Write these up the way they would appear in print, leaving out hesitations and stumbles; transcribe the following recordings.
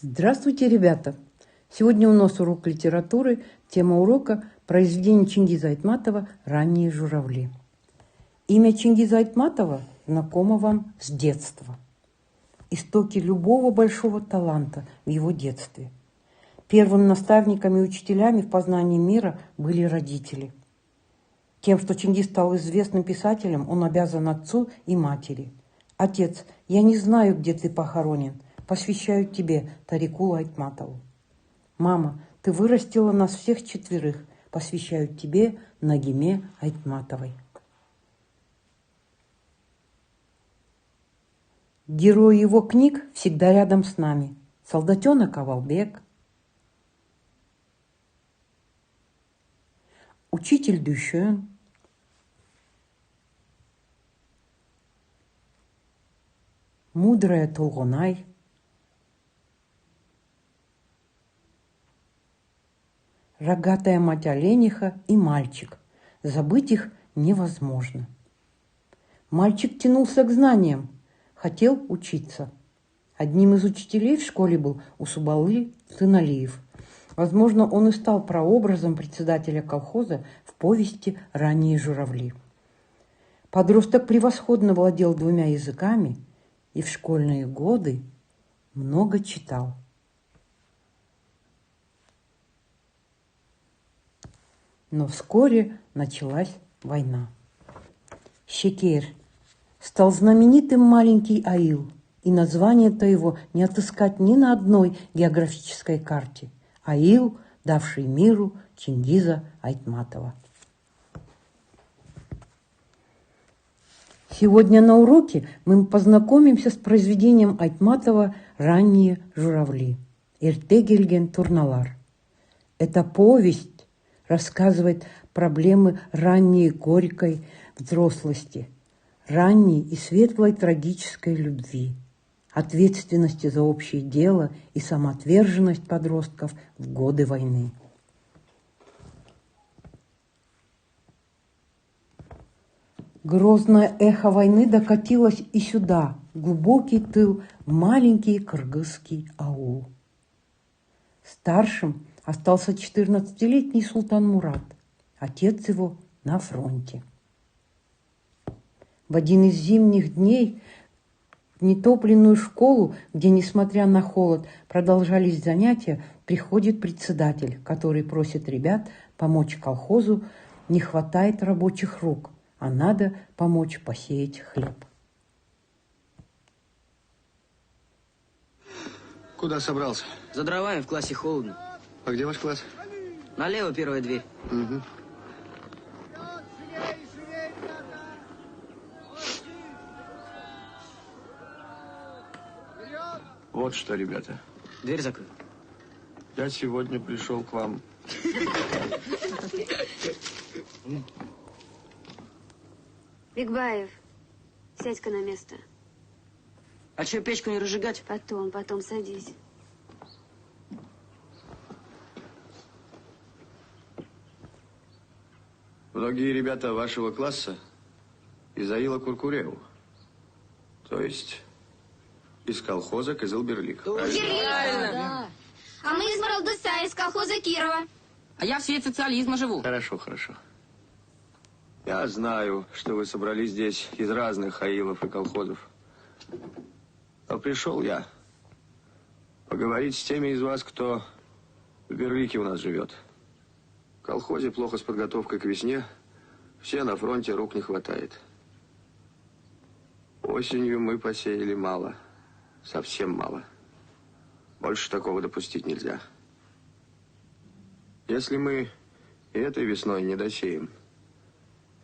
Здравствуйте, ребята! Сегодня у нас урок литературы. Тема урока – произведение Чингиза Айтматова «Ранние журавли». Имя Чингиза Айтматова знакомо вам с детства. Истоки любого большого таланта в его детстве. Первыми наставниками и учителями в познании мира были родители. Тем, что Чингиз стал известным писателем, он обязан отцу и матери. «Отец, я не знаю, где ты похоронен. Посвящаю тебе, Тарикулу Айтматову». «Мама, ты вырастила нас всех четверых. Посвящаю тебе, Нагиме Айтматовой». Герои его книг всегда рядом с нами. Солдатенок Авалбек, учитель Дющен, мудрая Толгонай, рогатая мать олениха и мальчик. Забыть их невозможно. Мальчик тянулся к знаниям, хотел учиться. Одним из учителей в школе был Усубалы Тыналиев. Возможно, он и стал прообразом председателя колхоза в повести «Ранние журавли». Подросток превосходно владел 2 языками и в школьные годы много читал. Но вскоре началась война. Шекер. Стал знаменитым маленький аил, и название-то его не отыскать ни на одной географической карте. Аил, давший миру Чингиза Айтматова. Сегодня на уроке мы познакомимся с произведением Айтматова «Ранние журавли» Эртегельген Турналар. Эта повесть рассказывает проблемы ранней горькой взрослости, ранней и светлой трагической любви, ответственности за общее дело и самоотверженность подростков в годы войны. Грозное эхо войны докатилось и сюда, в глубокий тыл, в маленький кыргызский аул. Старшим остался 14-летний султан Мурат, отец его на фронте. В один из зимних дней в нетопленную школу, где, несмотря на холод, продолжались занятия, приходит председатель, который просит ребят помочь колхозу. Не хватает рабочих рук, а надо помочь посеять хлеб. Куда собрался? За дровами, в классе холодно. А где ваш класс? Налево первая дверь. Угу. Вот что, ребята. Дверь закрой. Я сегодня пришел к вам. Бигбаев, сядь-ка на место. А что, печку не разжигать? Потом садись. Многие ребята вашего класса из Аила Куркуреу. То есть из колхоза Кызылберлик. Правильно. Да. А мы из Маралдыса, из колхоза Кирова. А я в свете социализма живу. Хорошо, хорошо. Я знаю, что вы собрались здесь из разных аилов и колхозов. Но пришел я поговорить с теми из вас, кто в Берлике у нас живет. В колхозе плохо с подготовкой к весне. Все на фронте, рук не хватает. Осенью мы посеяли мало. Совсем мало. Больше такого допустить нельзя. Если мы и этой весной не досеем,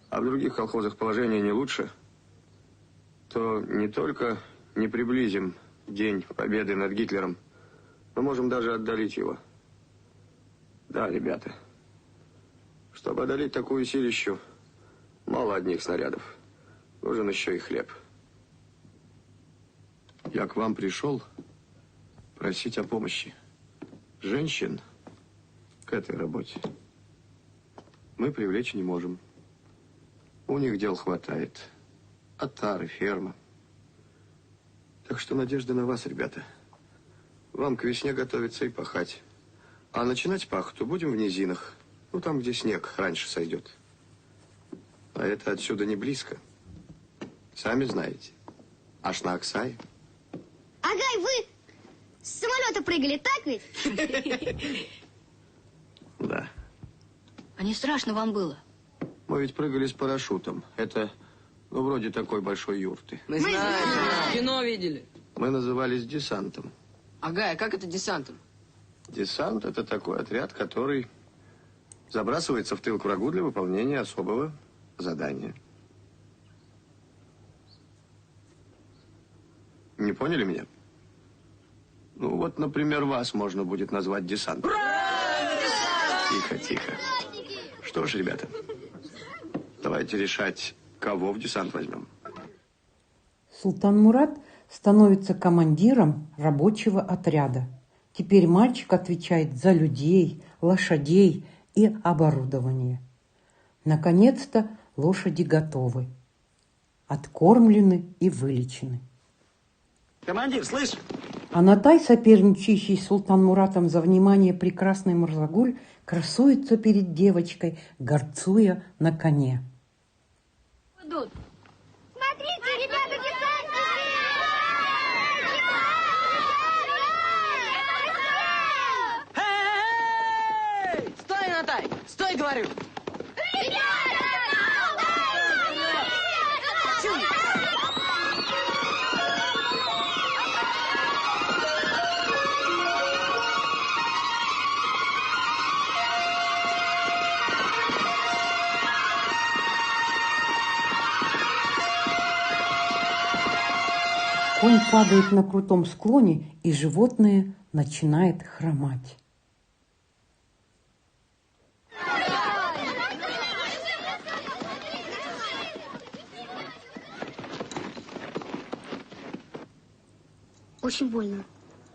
а в других колхозах положение не лучше, то не только не приблизим День Победы над Гитлером, но можем даже отдалить его. Да, ребята, чтобы одолеть такую силищу, мало одних снарядов. Нужен еще и хлеб. Я к вам пришел просить о помощи. Женщин к этой работе мы привлечь не можем. У них дел хватает. Отары, ферма. Так что надежда на вас, ребята. Вам к весне готовиться и пахать. А начинать пахоту будем в низинах. Ну, там, где снег раньше сойдет. А это отсюда не близко. Сами знаете. Аж на Аксае. Агай, вы с самолета прыгали, так ведь? Да. А не страшно вам было? Мы ведь прыгали с парашютом. Это, ну, вроде такой большой юрты. Мы знаем. Кино видели. Мы назывались десантом. Ага, а как это десантом? Десант – это такой отряд, который забрасывается в тыл к врагу для выполнения особого задания. Не поняли меня? Ну, вот, например, вас можно будет назвать десантом. Тихо, тихо. Что ж, ребята, давайте решать, кого в десант возьмем. Султан Мурат становится командиром рабочего отряда. Теперь мальчик отвечает за людей, лошадей и оборудование. Наконец-то лошади готовы, откормлены и вылечены. Командир, слышь? Анатай, соперничающий с Султан Муратом за внимание прекрасный Мурзагуль, красуется перед девочкой, горцуя на коне. Смотрите, ребята, Эй! Стой, Натай! Стой, говорю! Конь падает на крутом склоне, и животное начинает хромать. Очень больно.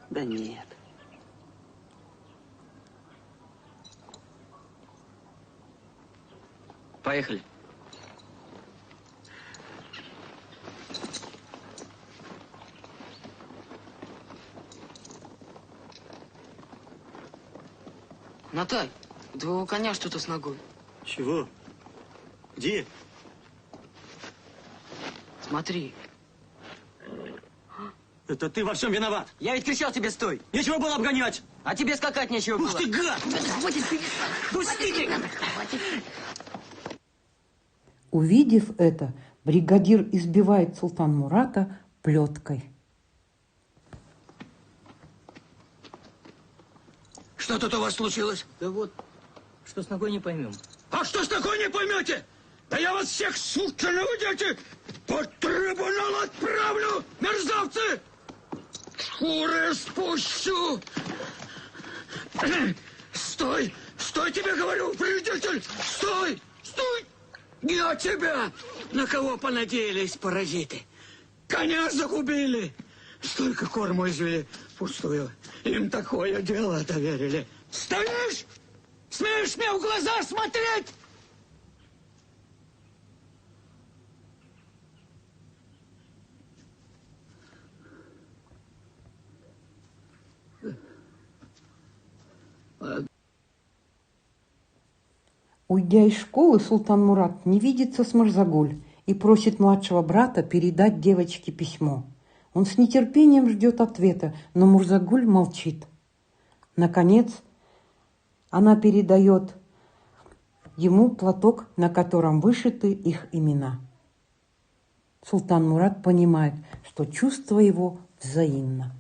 Да нет. Поехали. Натай, у твоего коня что-то с ногой. Чего? Где? Смотри. Это ты во всем виноват. Я ведь кричал тебе стой. Нечего было обгонять. А тебе скакать нечего было. Ух ты, гад! Пустите! Увидев это, бригадир избивает Султан Мурата плеткой. Что тут у вас случилось? Да вот, что с ногой не поймем. А что с такой не поймете? Да я вас всех, сукины вы дети, под трибунал отправлю, мерзавцы! Шкуры спущу! Стой! Стой, тебе говорю, вредитель! Стой! Стой! Я тебя! На кого понадеялись, паразиты? Коня загубили! Столько корму извели пустую. Им такое дело доверили. Стоишь? Смеешь мне в глаза смотреть? Уйдя из школы, Султан Мурат не видится с Мурзагуль и просит младшего брата передать девочке письмо. Он с нетерпением ждет ответа, но Мурзагуль молчит. Наконец, она передает ему платок, на котором вышиты их имена. Султан Мурат понимает, что чувство его взаимно.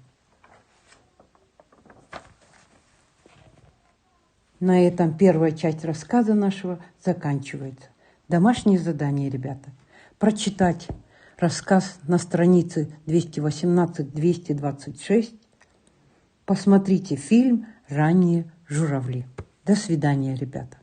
На этом первая часть рассказа нашего заканчивается. Домашнее задание, ребята. Прочитать рассказ на странице 218-226. Посмотрите фильм «Ранние журавли». До свидания, ребята.